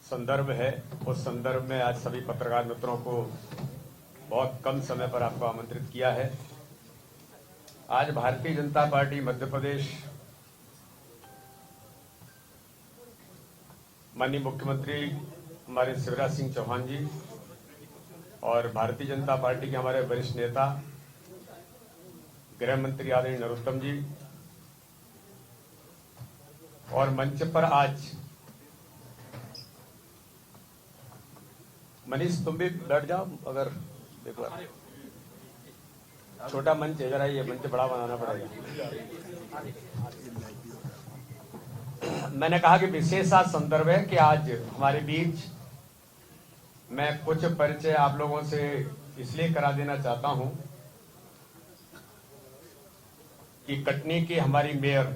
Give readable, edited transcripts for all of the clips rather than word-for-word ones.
संदर्भ है, उस संदर्भ में आज सभी पत्रकार मित्रों को बहुत कम समय पर आपको आमंत्रित किया है। आज भारतीय जनता पार्टी मध्य प्रदेश माननीय मुख्यमंत्री हमारे शिवराज सिंह चौहान जी और भारतीय जनता पार्टी के हमारे वरिष्ठ नेता गृह मंत्री आदरणीय नरोत्तम जी और मंच पर आज मनीष तुम भी बैठ जाओ। अगर देखो छोटा मंच है, जरा ये मंच बड़ा बनाना पड़ेगा। मैंने कहा कि विशेष आज संदर्भ है कि आज हमारे बीच मैं कुछ परिचय आप लोगों से इसलिए करा देना चाहता हूं कि कटनी की हमारी मेयर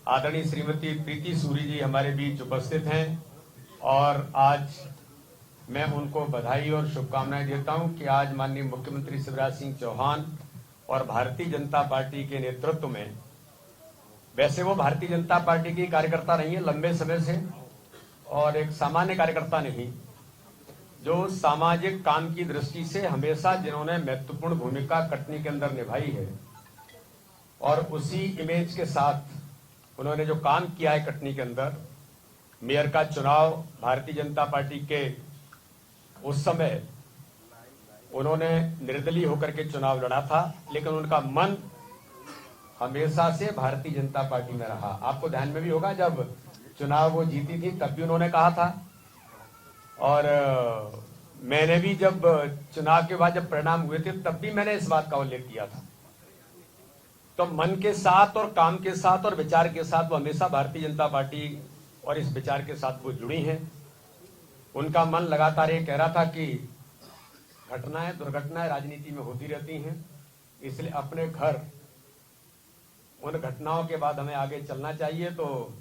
आदरणीय श्रीमती प्रीति सूरी जी हमारे बीच उपस्थित हैं और आज मैं उनको बधाई और शुभकामनाएं देता हूं कि आज माननीय मुख्यमंत्री शिवराज सिंह चौहान और भारतीय जनता पार्टी के नेतृत्व में, वैसे वो भारतीय जनता पार्टी की कार्यकर्ता नहीं है लंबे समय से और एक सामान्य कार्यकर्ता नहीं, जो सामाजिक काम की दृष्टि से हमेशा जिन्होंने महत्वपूर्ण भूमिका कटनी के अंदर निभाई है और उसी इमेज के साथ उन्होंने जो काम किया है कटनी के अंदर, मेयर का चुनाव भारतीय जनता पार्टी के उस समय उन्होंने निर्दलीय होकर के चुनाव लड़ा था, लेकिन उनका मन हमेशा से भारतीय जनता पार्टी में रहा। आपको ध्यान में भी होगा जब चुनाव वो जीती थी तब भी उन्होंने कहा था और मैंने भी जब चुनाव के बाद जब परिणाम हुए थे तब भी मैंने इस बात का उल्लेख किया था। तो मन के साथ और काम के साथ और विचार के साथ वो हमेशा भारतीय जनता पार्टी और इस विचार के साथ वो जुड़ी हैं। उनका मन लगातार ये कह रहा था कि घटनाएं दुर्घटनाएं राजनीति में होती रहती हैं, इसलिए अपने घर उन घटनाओं के बाद हमें आगे चलना चाहिए। तो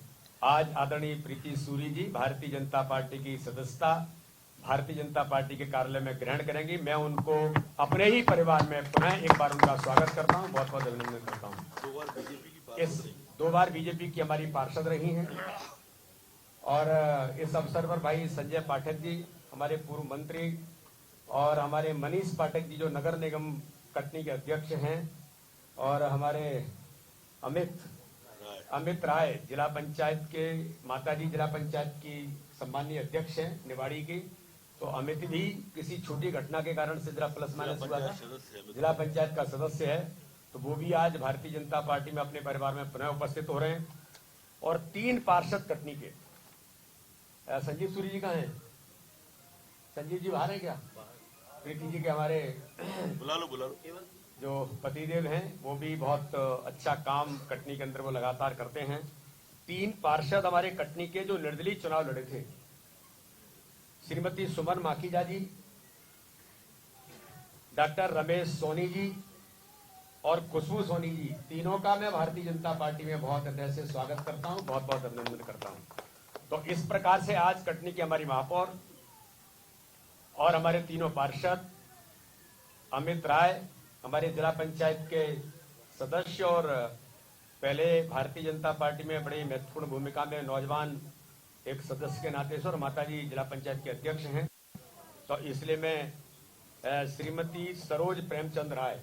आज आदरणीय प्रीति सूरी जी भारतीय जनता पार्टी की सदस्यता भारतीय जनता पार्टी के कार्यालय में ग्रहण करेंगी। मैं उनको अपने ही परिवार में पुनः एक बार उनका स्वागत करता हूं, बहुत बहुत अभिनंदन करता हूं। दो बार बीजेपी की हमारी पार्षद रही हैं और इस अवसर पर भाई संजय पाठक जी हमारे पूर्व मंत्री और हमारे मनीष पाठक जी जो नगर निगम कटनी के अध्यक्ष हैं और हमारे अमित राय जिला पंचायत के माताजी जिला पंचायत की सम्मानीय अध्यक्ष हैं निवाड़ी की। तो अमित भी किसी छोटी घटना के कारण से जरा प्लस माइनस हुआ था, जिला पंचायत का सदस्य है, तो वो भी आज भारतीय जनता पार्टी में अपने परिवार में पुनः उपस्थित हो रहे हैं। और 3 पार्षद कटनी के, संजीव सूरी जी कहाँ हैं? संजीव जी बाहर है क्या? प्रीति जी के हमारे बुला लो जो पतिदेव हैं वो भी बहुत अच्छा काम कटनी के अंदर वो लगातार करते हैं। 3 पार्षद हमारे कटनी के जो निर्दलीय चुनाव लड़े थे, श्रीमती सुमन माखीजा जी, डॉक्टर रमेश सोनी जी और खुशबू सोनी जी, तीनों का मैं भारतीय जनता पार्टी में बहुत हृदय से स्वागत करता हूं, बहुत बहुत अभिनंदन करता हूं। तो इस प्रकार से आज कटनी की हमारी महापौर और हमारे तीनों पार्षद, अमित राय हमारे जिला पंचायत के सदस्य और पहले भारतीय जनता पार्टी में बड़ी महत्वपूर्ण भूमिका में नौजवान एक सदस्य के नाते से, और माताजी जिला पंचायत के अध्यक्ष हैं। तो इसलिए मैं श्रीमती सरोज प्रेमचंद राय,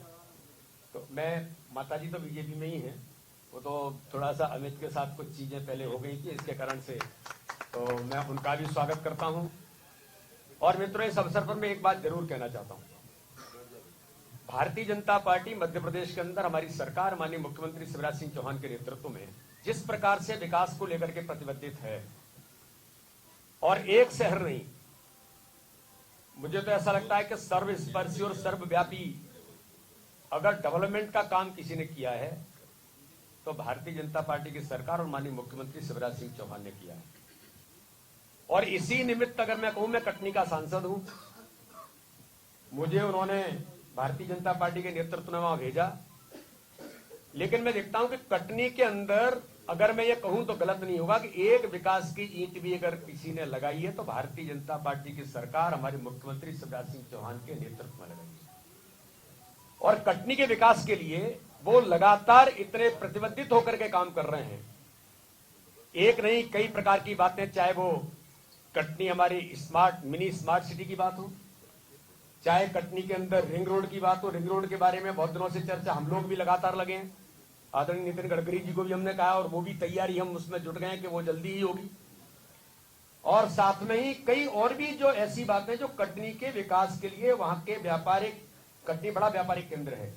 तो मैं माताजी तो बीजेपी में ही हैं, वो तो थोड़ा सा अमित के साथ कुछ चीजें पहले हो गई थी इसके कारण से, तो मैं उनका भी स्वागत करता हूं। और मित्रों इस अवसर पर मैं एक बात जरूर कहना चाहता हूं, भारतीय जनता पार्टी मध्य प्रदेश के अंदर हमारी सरकार माननीय मुख्यमंत्री शिवराज सिंह चौहान के नेतृत्व में जिस प्रकार से विकास को लेकर के प्रतिबद्धित है, और एक शहर नहीं, मुझे तो ऐसा लगता है कि सर्वस्पर्शी और सर्वव्यापी अगर डेवलपमेंट का काम किसी ने किया है तो भारतीय जनता पार्टी की सरकार और माननीय मुख्यमंत्री शिवराज सिंह चौहान ने किया है। और इसी निमित्त अगर मैं कहूं, मैं कटनी का सांसद हूं, मुझे उन्होंने भारतीय जनता पार्टी के नेतृत्व में वहां भेजा, लेकिन मैं देखता हूं कि कटनी के अंदर अगर मैं ये कहूं तो गलत नहीं होगा कि एक विकास की ईंट भी अगर किसी ने लगाई है तो भारतीय जनता पार्टी की सरकार हमारे मुख्यमंत्री शिवराज सिंह चौहान के नेतृत्व में लगाई है। और कटनी के विकास के लिए वो लगातार इतने प्रतिबद्धित होकर के काम कर रहे हैं। एक नहीं कई प्रकार की बातें, चाहे वो कटनी हमारी मिनी स्मार्ट सिटी की बात हो, चाहे कटनी के अंदर रिंग रोड की बात हो। रिंग रोड के बारे में बहुत दिनों से चर्चा, हम लोग भी लगातार लगे हैं। आदरणीय नितिन गडकरी जी को भी हमने कहा और वो भी तैयारी, हम उसमें जुट गए हैं कि वो जल्दी ही होगी। और साथ में ही कई और भी जो ऐसी बातें जो कटनी के विकास के लिए, वहां के व्यापारिक, कटनी बड़ा व्यापारिक केंद्र है।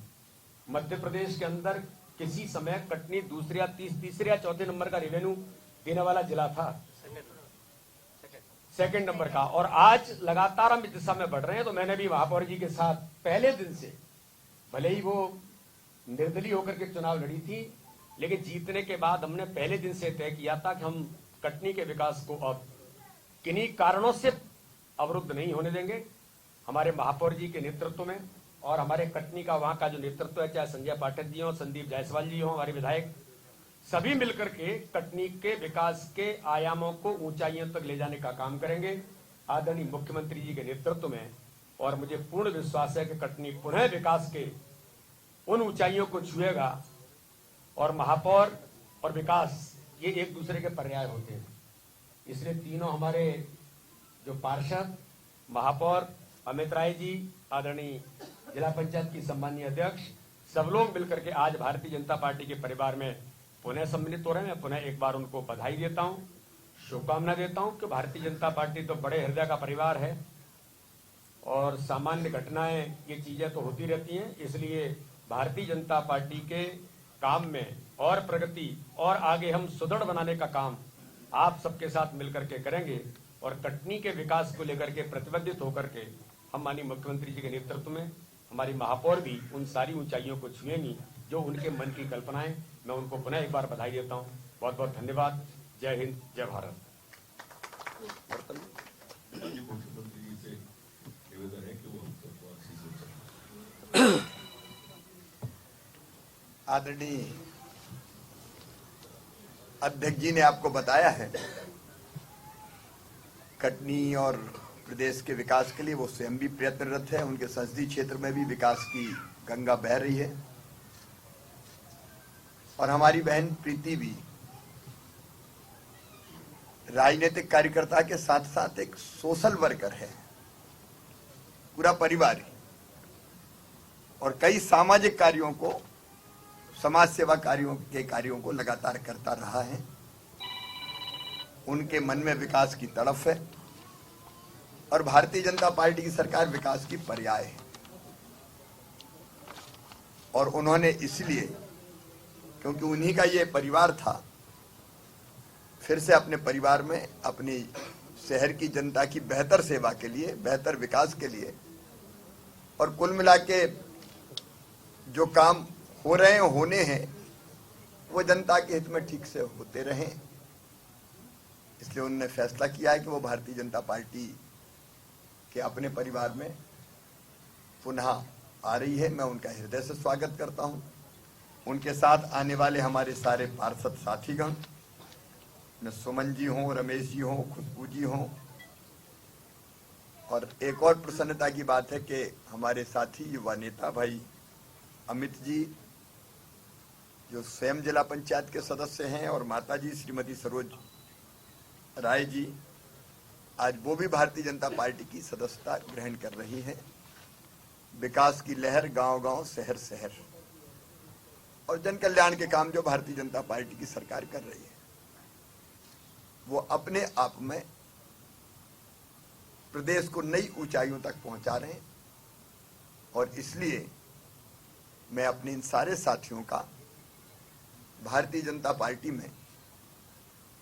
मध्य प्रदेश के अंदर किसी समय कटनी तीसरे या चौथे नंबर का रेवेन्यू देने वाला जिला था, सेकंड नंबर का। और आज लगातार हम इस दिशा में बढ़ रहे हैं। तो मैंने भी महापौर जी के साथ पहले दिन से, भले ही वो निर्दलीय होकर के चुनाव लड़ी थी, लेकिन जीतने के बाद हमने पहले दिन से तय किया था कि हम कटनी के विकास को अब किन्हीं कारणों से अवरुद्ध नहीं होने देंगे। हमारे महापौर जी के नेतृत्व में और हमारे कटनी का वहां का जो नेतृत्व है, चाहे संजय पाठक जी हो, संदीप जायसवाल जी हो, हमारे विधायक, सभी मिलकर के कटनी के विकास के आयामों को ऊंचाइयों तक ले जाने का काम करेंगे आदरणीय मुख्यमंत्री जी के नेतृत्व में। और मुझे पूर्ण विश्वास है कि कटनी पुनः विकास के उन ऊंचाइयों को छुएगा। और महापौर और विकास ये एक दूसरे के पर्याय होते हैं, इसलिए तीनों हमारे जो पार्षद, महापौर अमित राय जी, आदरणीय जिला पंचायत की सम्मानीय अध्यक्ष, सब लोग मिलकर के आज भारतीय जनता पार्टी के परिवार में पुनः सम्मिलित हो रहे हैं। मैं पुनः एक बार उनको बधाई देता हूं, शुभकामना देता हूं कि भारतीय जनता पार्टी तो बड़े हृदय का परिवार है और सामान्य घटनाएं, ये चीजें तो होती रहती हैं। इसलिए भारतीय जनता पार्टी के काम में और प्रगति और आगे हम सुदृढ़ बनाने का काम आप सबके साथ मिलकर के करेंगे। और कटनी के विकास को लेकर के प्रतिबद्ध होकर के हम माननीय मुख्यमंत्री जी के नेतृत्व में हमारी महापौर भी उन सारी ऊंचाइयों को छुएंगी जो उनके मन की कल्पनाएं। मैं उनको पुनः एक बार बधाई देता हूं। बहुत बहुत धन्यवाद। जय हिंद, जय भारत। आदरणीय अध्यक्ष जी ने आपको बताया है, कटनी और प्रदेश के विकास के लिए वो स्वयं भी प्रयत्नरत है। उनके संसदीय क्षेत्र में भी विकास की गंगा बह रही है। और हमारी बहन प्रीति भी राजनीतिक कार्यकर्ता के साथ साथ एक सोशल वर्कर है, पूरा परिवार ही। और कई सामाजिक कार्यों को, समाज सेवा कार्यों को लगातार करता रहा है। उनके मन में विकास की तड़फ है और भारतीय जनता पार्टी की सरकार विकास की पर्याय है। और उन्होंने इसलिए, क्योंकि उन्हीं का ये परिवार था, फिर से अपने परिवार में अपनी शहर की जनता की बेहतर सेवा के लिए, बेहतर विकास के लिए और कुल मिला के जो काम हो रहे हैं, होने हैं, वो जनता के हित में ठीक से होते रहें। इसलिए उन्होंने फैसला किया है कि वो भारतीय जनता पार्टी के अपने परिवार में पुनः आ रही है। मैं उनका हृदय से स्वागत करता हूं। उनके साथ आने वाले हमारे सारे पार्षद साथीगण, न सुमन जी हों, रमेश जी हों, खुशबू जी हों। और एक और प्रसन्नता की बात है कि हमारे साथी युवा नेता भाई अमित जी, जो स्वयं जिला पंचायत के सदस्य हैं, और माता जी श्रीमती सरोज राय जी, आज वो भी भारतीय जनता पार्टी की सदस्यता ग्रहण कर रही हैं। विकास की लहर गांव-गांव, शहर-शहर और जन कल्याण के काम जो भारतीय जनता पार्टी की सरकार कर रही है, वो अपने आप में प्रदेश को नई ऊंचाइयों तक पहुंचा रहे हैं। और इसलिए मैं अपने इन सारे साथियों का भारतीय जनता पार्टी में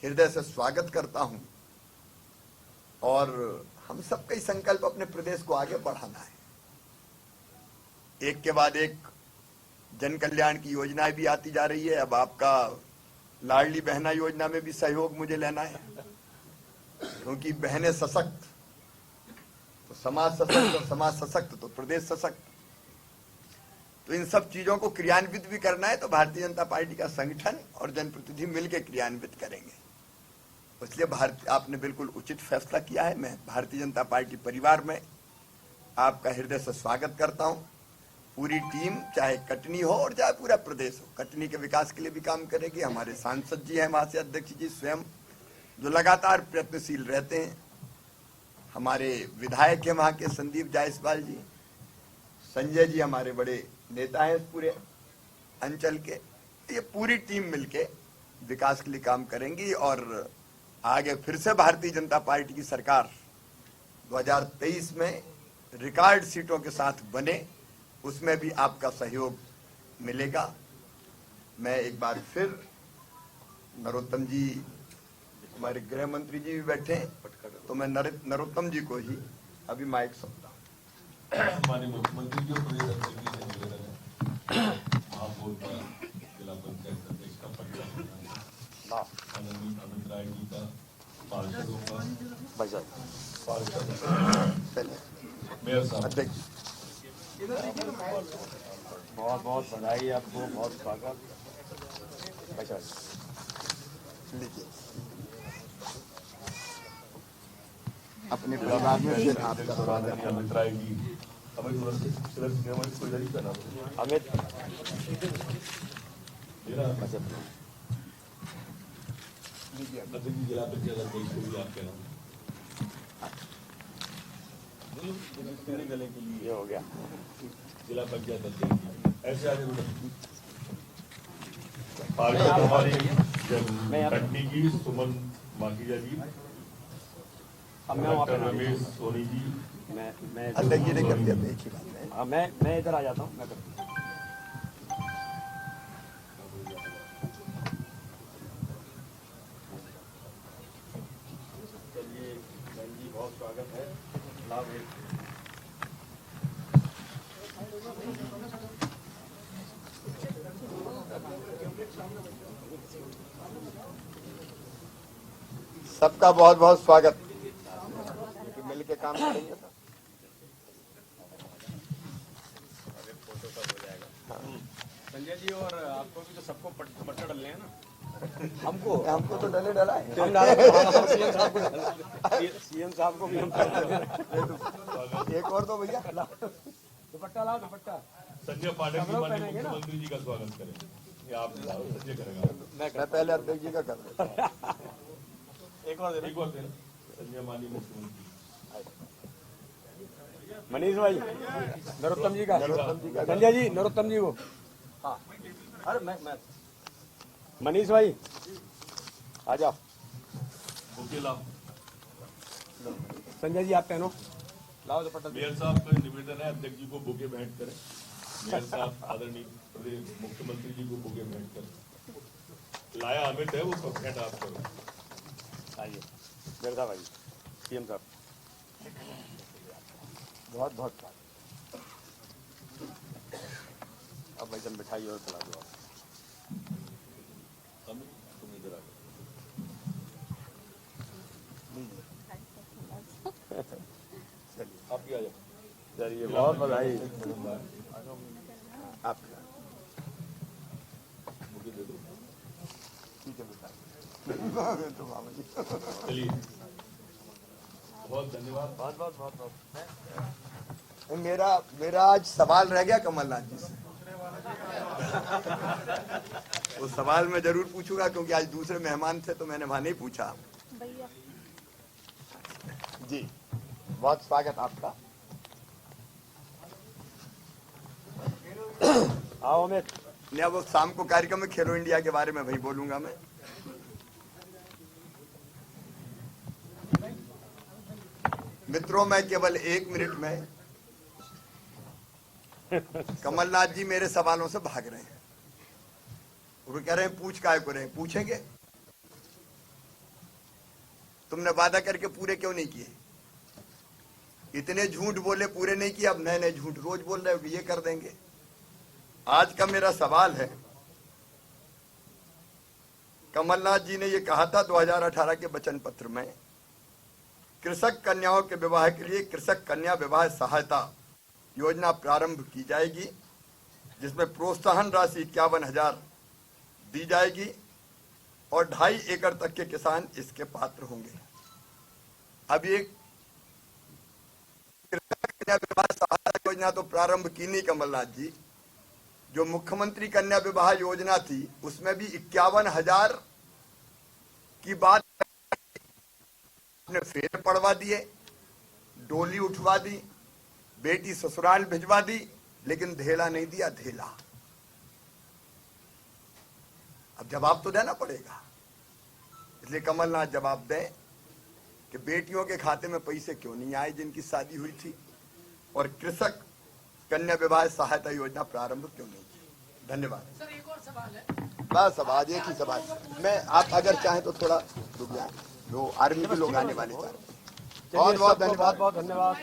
हृदय से स्वागत करता हूं। और हम सबका ही संकल्प अपने प्रदेश को आगे बढ़ाना है। एक के बाद एक जन कल्याण की योजनाएं भी आती जा रही है। अब आपका लाडली बहना योजना में भी सहयोग मुझे लेना है, क्योंकि बहनें सशक्त तो समाज सशक्त, और समाज सशक्त तो प्रदेश सशक्त। तो इन सब चीजों को क्रियान्वित भी करना है, तो भारतीय जनता पार्टी का संगठन और जनप्रतिनिधि मिलकर क्रियान्वित करेंगे। इसलिए आपने बिल्कुल उचित फैसला किया है। मैं भारतीय जनता पार्टी परिवार में आपका हृदय से स्वागत करता हूं। पूरी टीम, चाहे कटनी हो और चाहे पूरा प्रदेश हो, कटनी के विकास के लिए भी काम करेगी। हमारे सांसद जी हैं, महाशय अध्यक्ष जी स्वयं, जो लगातार प्रयत्नशील रहते हैं। हमारे विधायक हैं वहां के संदीप जायसवाल जी, संजय जी हमारे बड़े नेता हैं इस पूरे अंचल के। ये पूरी टीम मिलके विकास के लिए काम करेंगी और आगे फिर से भारतीय जनता पार्टी की सरकार 2023 में रिकॉर्ड सीटों के साथ बने, उसमें भी आपका सहयोग मिलेगा। मैं एक बार फिर नरोत्तम जी, हमारे गृह मंत्री जी भी बैठे हैं, तो मैं नरोत्तम जी को ही अभी माइक सौंपता हूँ। माननीय मुख्यमंत्री जी और प्रदेश अध्यक्ष जी से निवेदन है महापौर का जिला पंचायत अध्यक्ष का पर्चा आदरणीय अमित राय जी का पार्षदों का पार्षद मेयर साहब अध्यक्ष बहुत बहुत बधाई आपको, बहुत स्वागत। लीजिए अपने परिवार में फिर आपका स्वागत। अमित राय जी अमित कोई नहीं करना अमित अध्यक्ष जिला पंचायत अध्यक्ष को भी आप कहना गले के लिए ये हो गया। जिला पंचायत अध्यक्ष ऐसे आगे पार्षद हमारी कटनी की सुमन माखीजा जी, डॉक्टर रमेश सोनी जी, मैं अध्यक्ष जी ने कर दिया, एक ही बात है। हाँ, मैं इधर आ जाता हूँ। मैं करता हूँ। चलिए बहन जी, बहुत स्वागत है। लाभ है। सबका बहुत बहुत स्वागत। मिल के काम करेंगे तो संजय जी, और आपको भी तो सबको पट्टा डालने हैं ना। हमको तो डले डला है। हम डाल सीएम साहब को, सीएम साहब को भी हम एक और तो भैया दुपट्टा लाओ, दुपट्टा। संजय पाठक जी माननीय मुख्यमंत्री जी का स्वागत करें। ये आप संजय करेगा। मैं पहले अध्यक्ष जी का कर देता हूं। एक और एक बार संजय माननीय मुख्यमंत्री मनीष भाई, नरोत्तम जी का, संजय जी नरोत्तम जी को। हाँ, अरे मैं मनीष भाई आ जाओ। बुके लाओ। संजय जी आप पहनो, लाओ दुपट्टा। मेयर साहब का निवेदन है अध्यक्ष जी को बुके भेंट करें। मेयर साहब आदरणीय प्रदेश मुख्यमंत्री जी को बुके भेंट करें। लाया अमित है, वो सब भेंट आप करो। आइए मिर्जा भाई, सीएम साहब बहुत बहुत अब भाई सब मिठाई और खिला दो आप। अमित तुम इधर आ जाओ। आप भी आ जाओ। चलिए बहुत बधाई। आप बुके दे दो। ठीक है बेटा। तो मामा जी चलिए बहुत धन्यवाद। बहुत बहुत बहुत बहुत। मेरा आज सवाल रह गया कमलनाथ जी से। वो सवाल मैं जरूर पूछूंगा क्योंकि आज दूसरे मेहमान थे तो मैंने वहां नहीं पूछा। जी बहुत स्वागत आपका। आओ अमित। नहीं, अब शाम को कार्यक्रम में खेलो इंडिया के बारे में वही बोलूंगा मैं। मित्रों, मैं केवल 1 मिनट में, कमलनाथ जी मेरे सवालों से भाग रहे हैं। वो कह रहे हैं पूछ काय को रहे हैं, पूछेंगे। तुमने वादा करके पूरे क्यों नहीं किए? इतने झूठ बोले, पूरे नहीं किए, अब नए नए झूठ रोज बोल रहे हो कि ये कर देंगे। आज का मेरा सवाल है, कमलनाथ जी ने ये कहा था 2018 के वचन पत्र में, कृषक कन्याओं के विवाह के लिए कृषक कन्या विवाह सहायता योजना प्रारंभ की जाएगी, जिसमें प्रोत्साहन राशि 51,000 दी जाएगी और 2.5 एकड़ तक के किसान इसके पात्र होंगे। अब ये कृषक कन्या विवाह सहायता योजना तो प्रारंभ की नहीं कमलनाथ जी, जो मुख्यमंत्री कन्या विवाह योजना थी उसमें भी 51,000 की बात ने फेर पड़वा दिए डोली उठवा दी, बेटी ससुराल भिजवा दी, लेकिन धेला नहीं दिया, धेला। अब जवाब तो देना पड़ेगा। इसलिए कमलनाथ जवाब दें कि बेटियों के खाते में पैसे क्यों नहीं आए जिनकी शादी हुई थी, और कृषक कन्या विवाह सहायता योजना प्रारंभ क्यों नहीं की। धन्यवाद। सर एक और सवाल है। बस अब आज एक ही सवाल। मैं आप अगर चाहें तो थोड़ा रुक जाए, जो आर्मी के लोग आने वाले हैं। बहुत बहुत धन्यवाद। बहुत धन्यवाद।